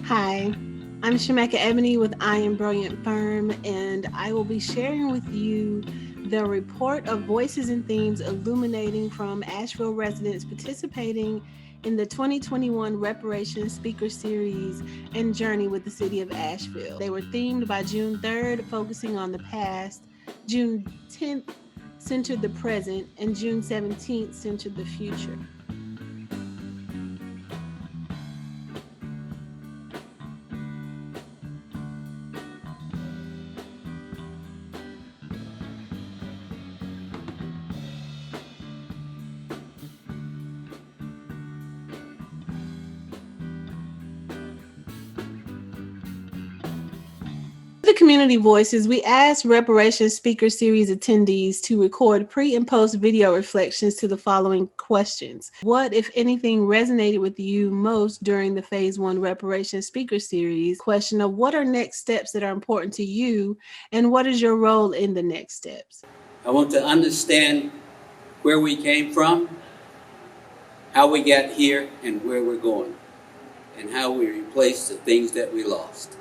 Hi, I'm Shemekka Ebony with I Am Brilliant Firm, and I will be sharing with you the report of voices and themes illuminating from Asheville residents participating in the 2021 Reparation Speaker Series and Journey with the City of Asheville. They were themed by June 3rd, focusing on the past, June 10th centered the present, and June 17th centered the future. The community voices, we asked Reparation Speaker Series attendees to record pre and post video reflections to the following questions. What, if anything, resonated with you most during the Phase 1 Reparation Speaker Series? Question of what are next steps that are important to you, and what is your role in the next steps? I want to understand where we came from, how we got here, and where we're going, and how we replace the things that we lost.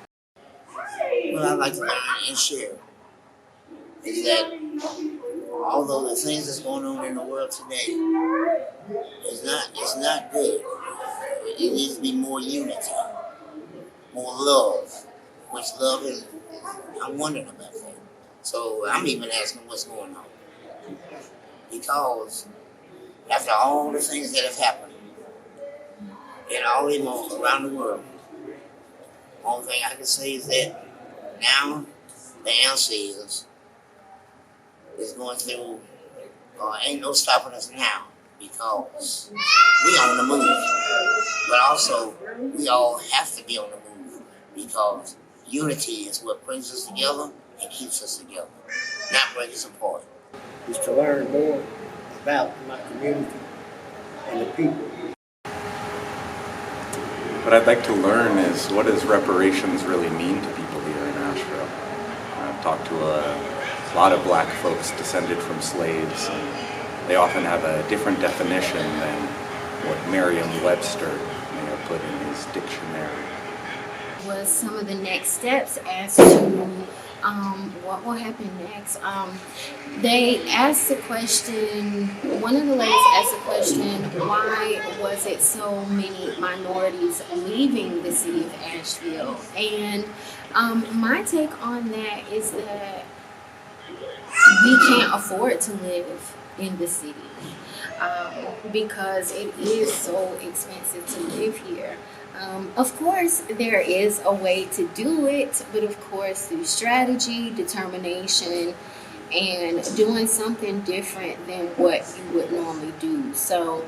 What I like to learn and share is that although the things that's going on in the world today it's not good. It needs to be more unity, more love, which love is. I'm wondering about that. So I'm even asking what's going on because after all the things that have happened and all around the world, only thing I can say is that now the ancestors is going through, ain't no stopping us now because we on the move. But also, we all have to be on the move because unity is what brings us together and keeps us together, not brings us apart. Is to learn more about my community and the people. What I'd like to learn is what does reparations really mean to people here in Asheville. I've talked to a lot of black folks descended from slaves, and they often have a different definition than what Merriam-Webster may have put in his dictionary. Was some of the next steps as to what will happen next. They asked the question, one of the ladies asked the question, why was it so many minorities leaving the city of Asheville? And my take on that is that we can't afford to live in the city because it is so expensive to live here. Of course, there is a way to do it, but of course, through strategy, determination, and doing something different than what you would normally do. So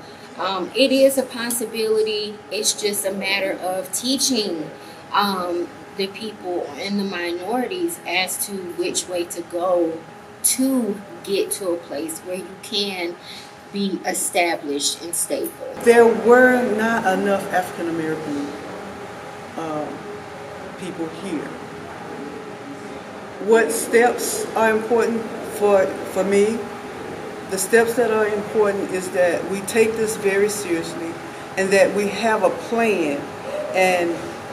it is a possibility. It's just a matter of teaching the people and the minorities as to which way to go to get to a place where you can be established and stable. There were not enough African American people here. What steps are important for me? The steps that are important is that we take this very seriously and that we have a plan. And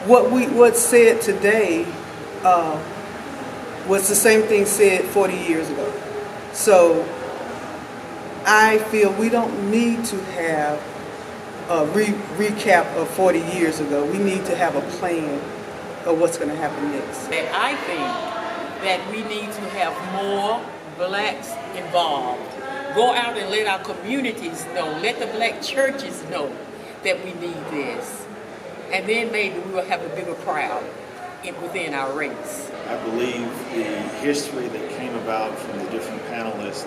what's said today was the same thing said 40 years ago. So I feel we don't need to have a recap of 40 years ago. We need to have a plan of what's going to happen next. And I think that we need to have more blacks involved. Go out and let our communities know, let the black churches know that we need this. And then maybe we will have a bigger crowd within our race. I believe the history that came about from the different panelists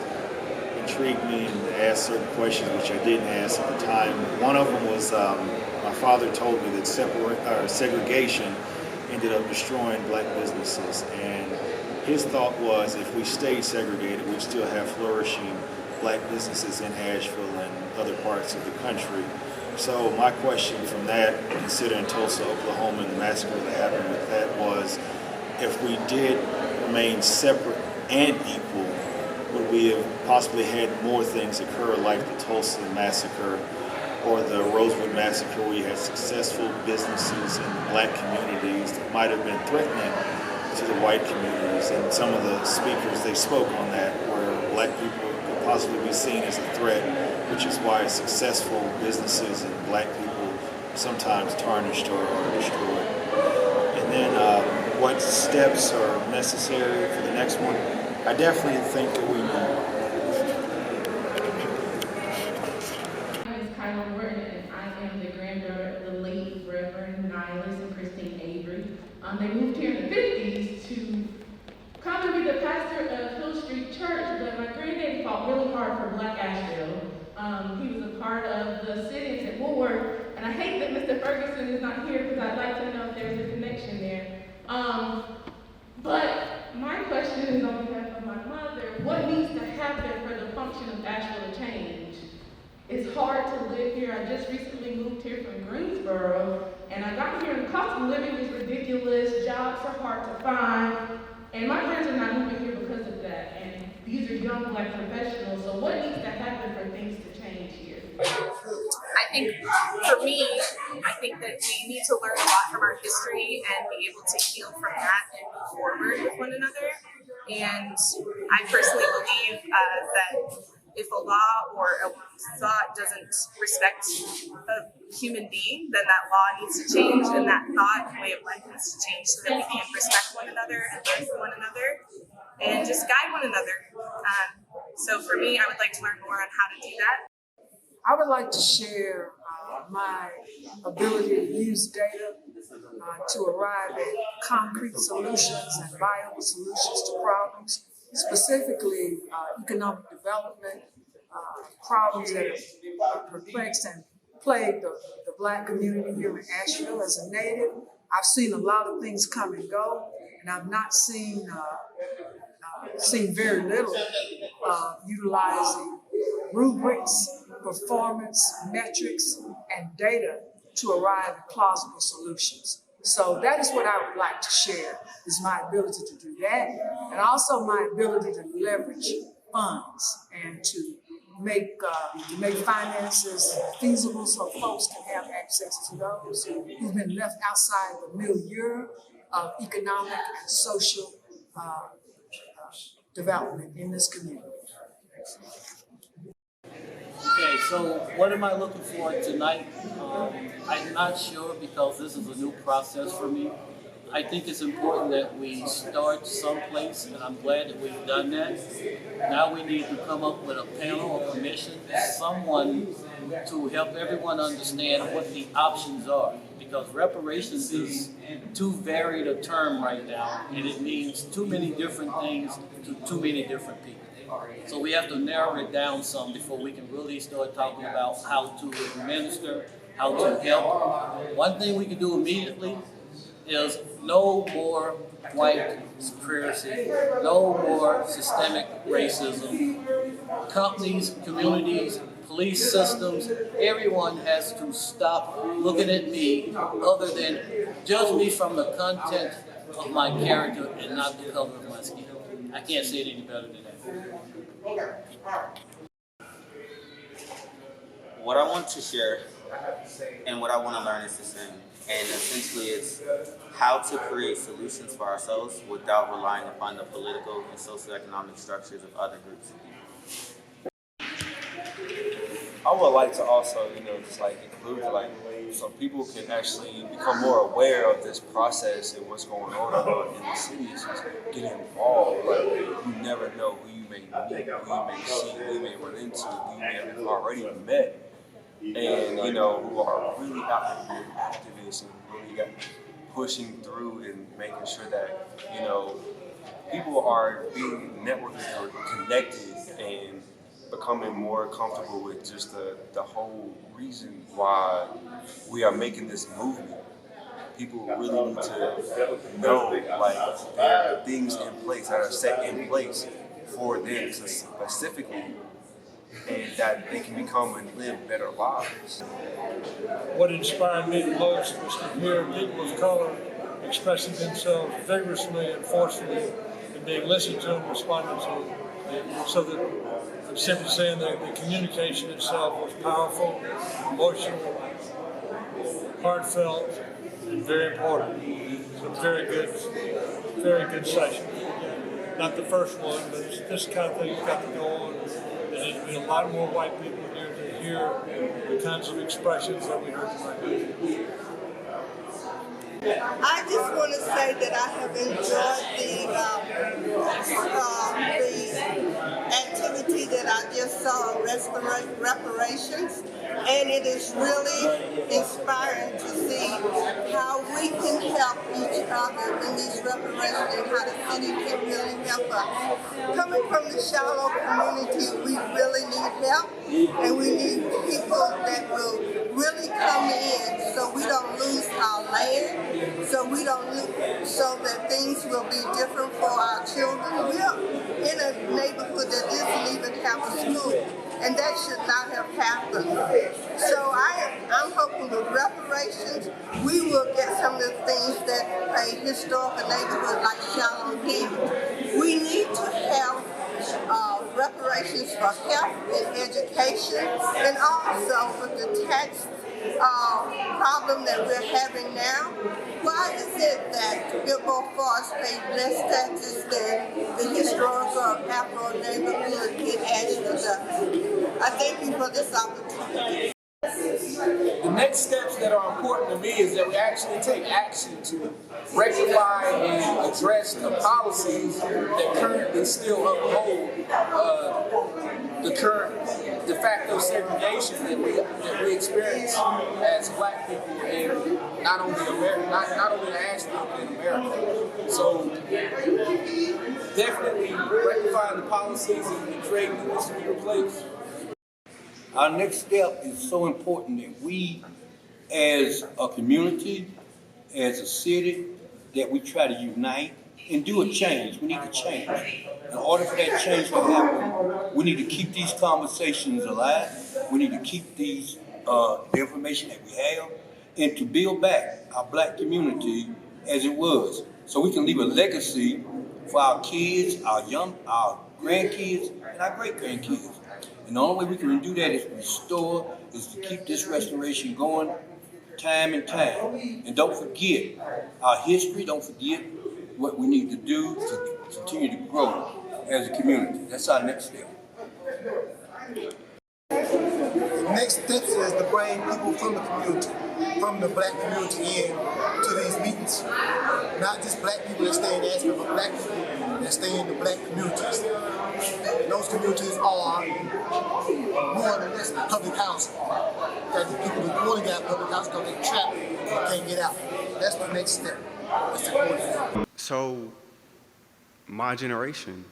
intrigued me and asked certain questions which I didn't ask at the time. One of them was my father told me that segregation ended up destroying black businesses, and his thought was if we stayed segregated, we'd still have flourishing black businesses in Asheville and other parts of the country. So my question from that, considering Tulsa, Oklahoma, and the massacre that happened with that was, if we did remain separate and equal, would we have possibly had more things occur like the Tulsa massacre or the Rosewood Massacre, where you had successful businesses in the black communities that might have been threatening to the white communities. And some of the speakers, they spoke on that, where black people could possibly be seen as a threat, which is why successful businesses and black people sometimes tarnished or destroyed. And then what steps are necessary for the next one? I definitely think that we need. They moved here in the 50s to come and be the pastor of Hill Street Church, but my granddaddy fought really hard for Black Asheville. He was a part of the sit-ins at Woolworth, and I hate that Mr. Ferguson is not here because I'd like to know if there's a connection there. But my question is on behalf of my mother, what needs to happen for the function of Asheville to change? It's hard to live here. I just recently moved here from Greensboro, and I got here and the cost of living is ridiculous, jobs are hard to find, and my friends are not moving here because of that, and these are young black professionals, so what needs to happen for things to change here? I think, for me, I think that we need to learn a lot from our history and be able to heal from that and move forward with one another, and I personally believe that if a law or a thought doesn't respect a human being, then that law needs to change, and that thought and way of life needs to change so that we can respect one another and learn from one another and just guide one another. So for me, I would like to learn more on how to do that. I would like to share my ability to use data to arrive at concrete solutions and viable solutions to problems, specifically economic development, problems that have perplexed and plagued the Black community here in Asheville. As a native, I've seen a lot of things come and go, and I've not seen very little utilizing rubrics, performance metrics, and data to arrive at plausible solutions. So that is what I would like to share, is my ability to do that, and also my ability to leverage funds and to make finances feasible so folks can have access to those who've been left outside the milieu of economic and social development in this community. Okay, so what am I looking for tonight? I'm not sure because this is a new process for me. I think it's important that we start someplace, and I'm glad that we've done that. Now we need to come up with a panel or commission, someone to help everyone understand what the options are. Because reparations is too varied a term right now, and it means too many different things to too many different people. So we have to narrow it down some before we can really start talking about how to administer, how to help. One thing we can do immediately is no more white supremacy, no more systemic racism. Companies, communities, police systems, everyone has to stop looking at me other than judge me from the content of my character and not the color of my skin. I can't say it any better than that. What I want to share and what I want to learn is the same. And essentially it's how to create solutions for ourselves without relying upon the political and socioeconomic structures of other groups of people. I would like to also, just include so people can actually become more aware of this process and what's going on in the city. It's just getting involved. You never know who you may meet, who you may see, who you may run into, who you may have already met, and who are really out there being activists and really pushing through and making sure that people are being networked or connected and becoming more comfortable with just the whole reason why we are making this movement. People really need to know there are things in place that are set in place for them specifically, and that they can become and live better lives. What inspired me the most was to hear people of color expressing themselves vigorously and forcefully and being listened to and responded to. So that I'm simply saying that the communication itself was powerful, emotional, heartfelt, and very important. So very good session. Not the first one, but this kind of thing's got to go on. There needs to be a lot more white people here to hear the kinds of expressions that we heard tonight. I just want to say that I have enjoyed the activity that I just saw, reparations, and it is really inspiring to see how we can help each other in these reparations and how the city can really help us. Coming from the shallow community, we really need help, and we need people that will really come in so we don't lose our land, so that things will be different for our children. We're in a neighborhood that doesn't even have a school, and that should not have happened. So I'm hoping with reparations, we will get some of the things that a historical neighborhood like Shallow did. We need to have reparations for health and education, and also with the tax problem that we're having now. Why is it that Billboard Forest pays less taxes than the historical Afro neighborhood in Asheville does? I thank you for this opportunity. The next steps that are important to me is that we actually take action to rectify and address the policies that currently still uphold the current de facto segregation that we experience as Black people in not only Asheville but in America. So definitely rectifying the policies and creating the ones to be replaced. Our next step is so important that we, as a community, as a city, that we try to unite and do a change. We need to change. In order for that change to happen, we need to keep these conversations alive. We need to keep these the information that we have, and to build back our Black community as it was, so we can leave a legacy for our kids, our grandkids, and our great-grandkids. And the only way we can do that is to keep this restoration going time and time. And don't forget our history, don't forget what we need to do to continue to grow as a community. That's our next step. The next step is to bring people from the community, from the Black community in to these meetings. Not just Black people that stay in Asheville, but Black people that stay in the Black communities. And those communities are more than less public housing. That the people that want to get public housing because they're trapped and can't get out. That's the next step. That's important. So, my generation,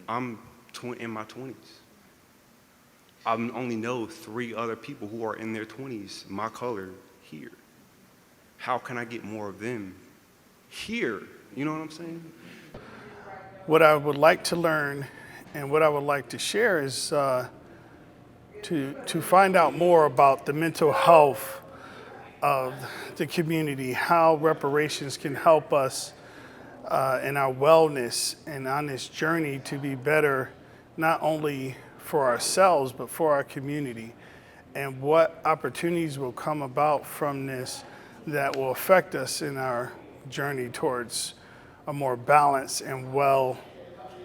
I'm in my 20s. I only know 3 other people who are in their 20s, my color, here. How can I get more of them here? You know what I'm saying? What I would like to learn and what I would like to share is to find out more about the mental health of the community, how reparations can help us in our wellness and on this journey to be better, not only for ourselves, but for our community, and what opportunities will come about from this that will affect us in our journey towards a more balanced and well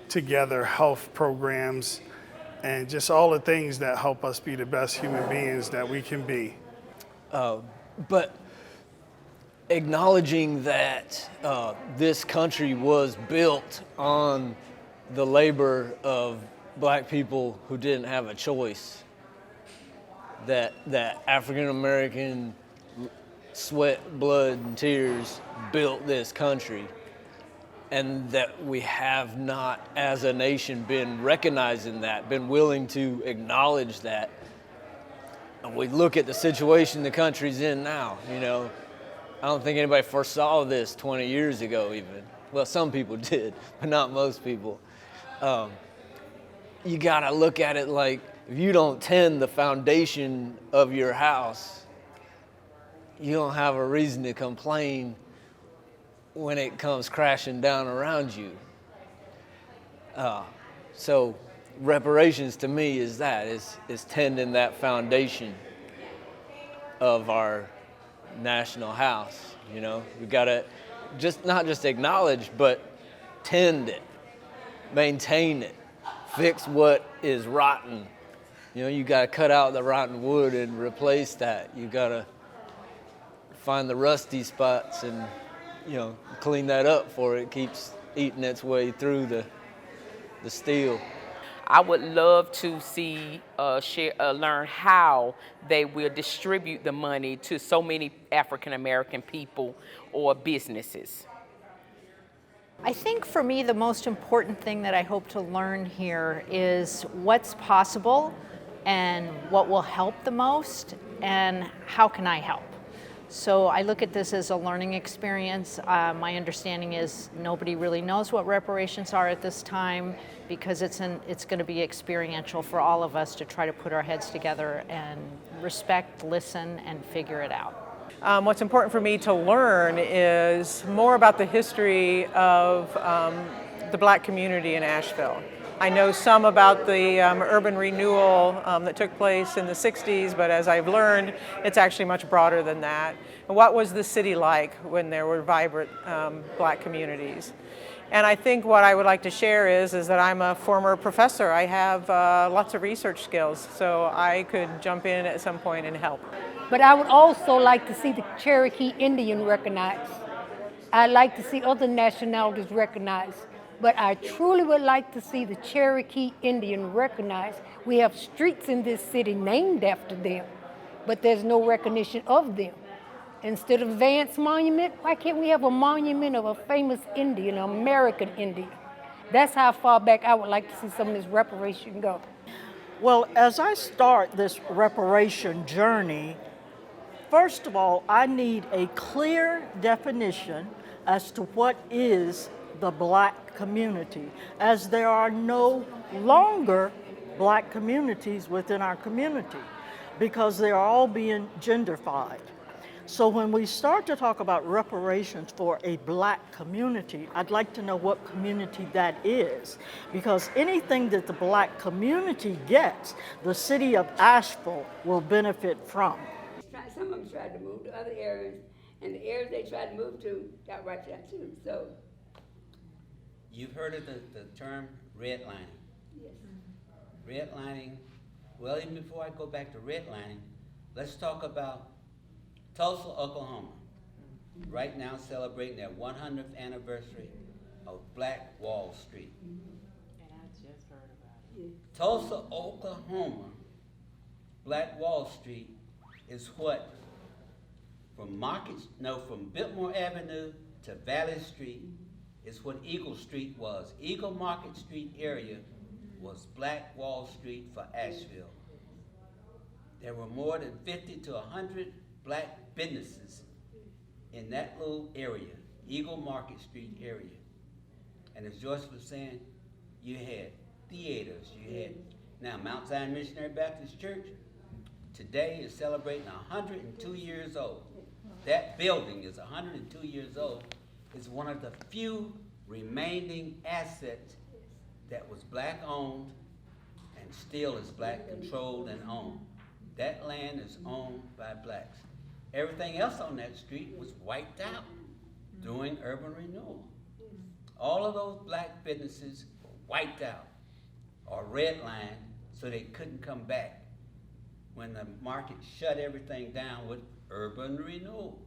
together health programs and just all the things that help us be the best human beings that we can be. But acknowledging that this country was built on the labor of Black people who didn't have a choice, that African American sweat, blood, and tears built this country, and that we have not, as a nation, been recognizing that, been willing to acknowledge that. And we look at the situation the country's in now, you know. I don't think anybody foresaw this 20 years ago even. Well, some people did, but not most people. You gotta look at it like, if you don't tend the foundation of your house, you don't have a reason to complain when it comes crashing down around you. So reparations to me is that, is tending that foundation of our national house. You know, we gotta not just acknowledge, but tend it, maintain it, fix what is rotten. You know, you gotta cut out the rotten wood and replace that. You gotta find the rusty spots and, you know, clean that up before it keeps eating its way through the steel. I would love to see learn how they will distribute the money to so many African American people or businesses. I think for me, the most important thing that I hope to learn here is what's possible and what will help the most and how can I help. So I look at this as a learning experience. My understanding is nobody really knows what reparations are at this time because it's going to be experiential for all of us to try to put our heads together and respect, listen, and figure it out. What's important for me to learn is more about the history of the Black community in Asheville. I know some about the urban renewal that took place in the 60s, but as I've learned, it's actually much broader than that. And what was the city like when there were vibrant Black communities? And I think what I would like to share is that I'm a former professor. I have lots of research skills, so I could jump in at some point and help. But I would also like to see the Cherokee Indian recognized. I'd like to see other nationalities recognized. But I truly would like to see the Cherokee Indian recognized. We have streets in this city named after them, but there's no recognition of them. Instead of Vance Monument, why can't we have a monument of a famous Indian, an American Indian? That's how far back I would like to see some of this reparation go. Well, as I start this reparation journey, first of all, I need a clear definition as to what is the Black community, as there are no longer Black communities within our community because they are all being genderfied. So when we start to talk about reparations for a Black community, I'd like to know what community that is, because anything that the Black community gets, the city of Asheville will benefit from. Some of them tried to move to other areas, and the areas they tried to move to got right to that too. So, you've heard of the term redlining. yes. Redlining, well, even before I go back to redlining, let's talk about Tulsa, Oklahoma. Right now celebrating their 100th anniversary of Black Wall Street. And I just heard about it. Tulsa, Oklahoma, Black Wall Street is what from Biltmore Avenue to Valley Street is what Eagle Street was. Eagle Market Street area was Black Wall Street for Asheville. There were more than 50 to 100 Black businesses in that little area, Eagle Market Street area. And as Joyce was saying, you had theaters, now Mount Zion Missionary Baptist Church today is celebrating 102 years old. That building is 102 years old. It's one of the few remaining assets that was Black owned and still is Black controlled and owned. That land is owned by Blacks. Everything else on that street was wiped out during urban renewal. All of those Black businesses were wiped out or redlined so they couldn't come back when the market shut everything down with urban renewal.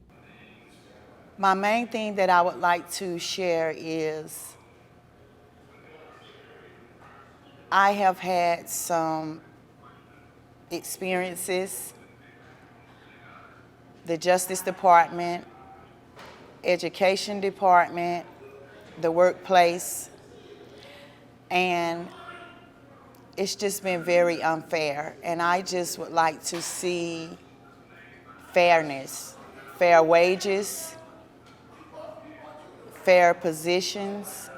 My main thing that I would like to share is I have had some experiences, the Justice Department, Education Department, the workplace, and it's just been very unfair. And I just would like to see fairness, fair wages, fair positions,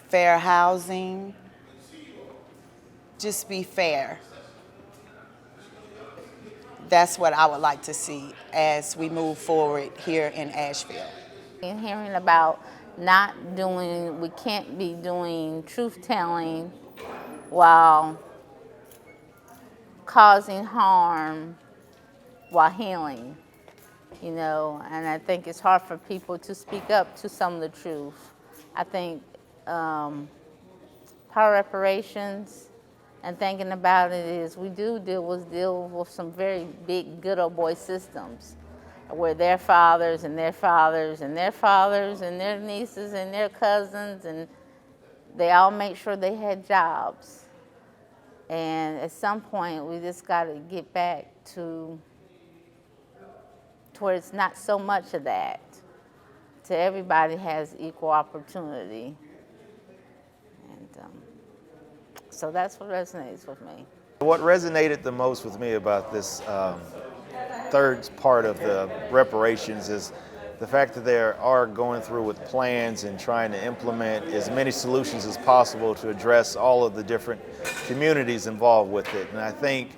fair housing, just be fair. That's what I would like to see as we move forward here in Asheville. And hearing about we can't be doing truth telling while causing harm while healing, you know, and I think it's hard for people to speak up to some of the truth. I think power reparations and thinking about it is we do deal with some very big good old boy systems where their fathers and their fathers and their fathers and their nieces and their cousins, and they all make sure they had jobs. And at some point, we just got to get back to where it's not so much of that, to everybody has equal opportunity. And so that's what resonates with me. What resonated the most with me about this third part of the reparations is the fact that they are going through with plans and trying to implement as many solutions as possible to address all of the different communities involved with it. And I think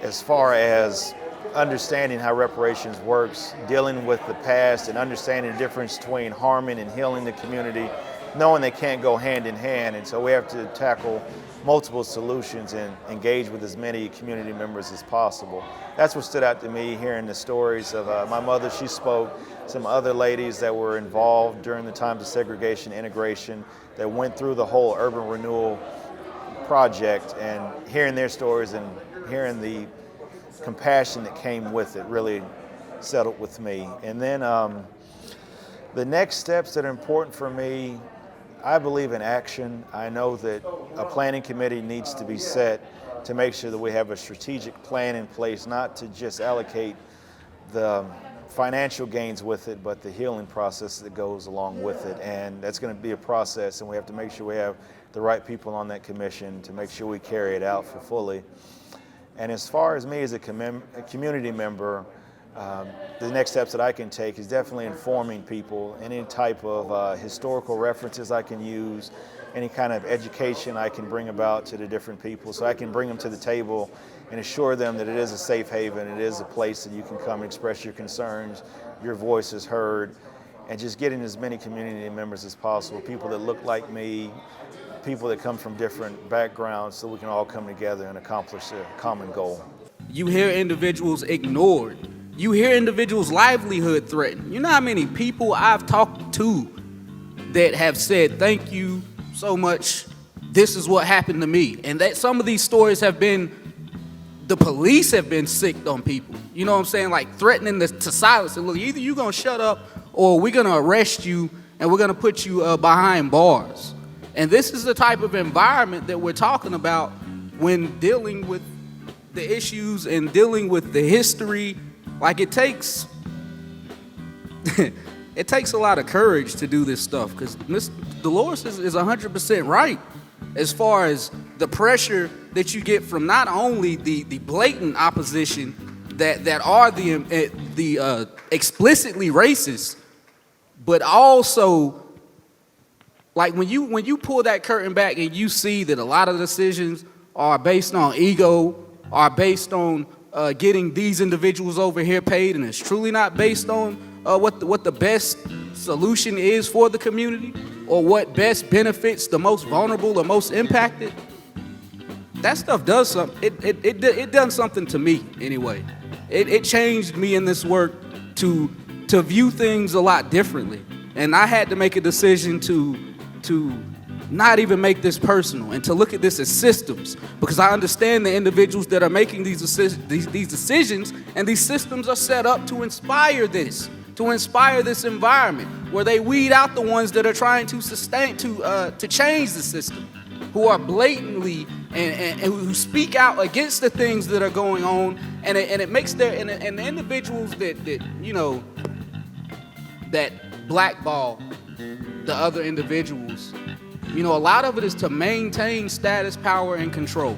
as far as understanding how reparations works, dealing with the past and understanding the difference between harming and healing the community, knowing they can't go hand in hand. And so we have to tackle multiple solutions and engage with as many community members as possible. That's what stood out to me, hearing the stories of my mother. She spoke, some other ladies that were involved during the times of segregation, integration, that went through the whole urban renewal project, and hearing their stories and hearing the compassion that came with it really settled with me. And then the next steps that are important for me, I believe in action. I know that a planning committee needs to be set to make sure that we have a strategic plan in place, not to just allocate the financial gains with it, but the healing process that goes along with it. And that's going to be a process, and we have to make sure we have the right people on that commission to make sure we carry it out for fully. And as far as me as a community member, the next steps that I can take is definitely informing people, any type of historical references I can use, any kind of education I can bring about to the different people, so I can bring them to the table and assure them that it is a safe haven, it is a place that you can come and express your concerns, your voice is heard, and just getting as many community members as possible, people that look like me, people that come from different backgrounds, so we can all come together and accomplish a common goal. You hear individuals ignored. You hear individuals' livelihood threatened. You know how many people I've talked to that have said, thank you so much, this is what happened to me. And that some of these stories have been, the police have been sicked on people. You know what I'm saying? Like threatening to silence it. Look, either you're gonna shut up or we're gonna arrest you and we're gonna put you behind bars. And this is the type of environment that we're talking about when dealing with the issues and dealing with the history. Like it takes it takes a lot of courage to do this stuff, because Ms. Dolores is 100% right as far as the pressure that you get from not only the blatant opposition that are the explicitly racist, but also like when you pull that curtain back and you see that a lot of decisions are based on ego, are based on getting these individuals over here paid, and it's truly not based on what the best solution is for the community or what best benefits the most vulnerable or most impacted. That stuff does something. It done something to me anyway. It changed me in this work to view things a lot differently, and I had to make a decision to not even make this personal and to look at this as systems, because I understand the individuals that are making these decisions, and these systems are set up to inspire this environment where they weed out the ones that are trying to change the system, who are blatantly and who speak out against the things that are going on, and it makes the individuals that you know that blackball the other individuals. You know, a lot of it is to maintain status, power, and control.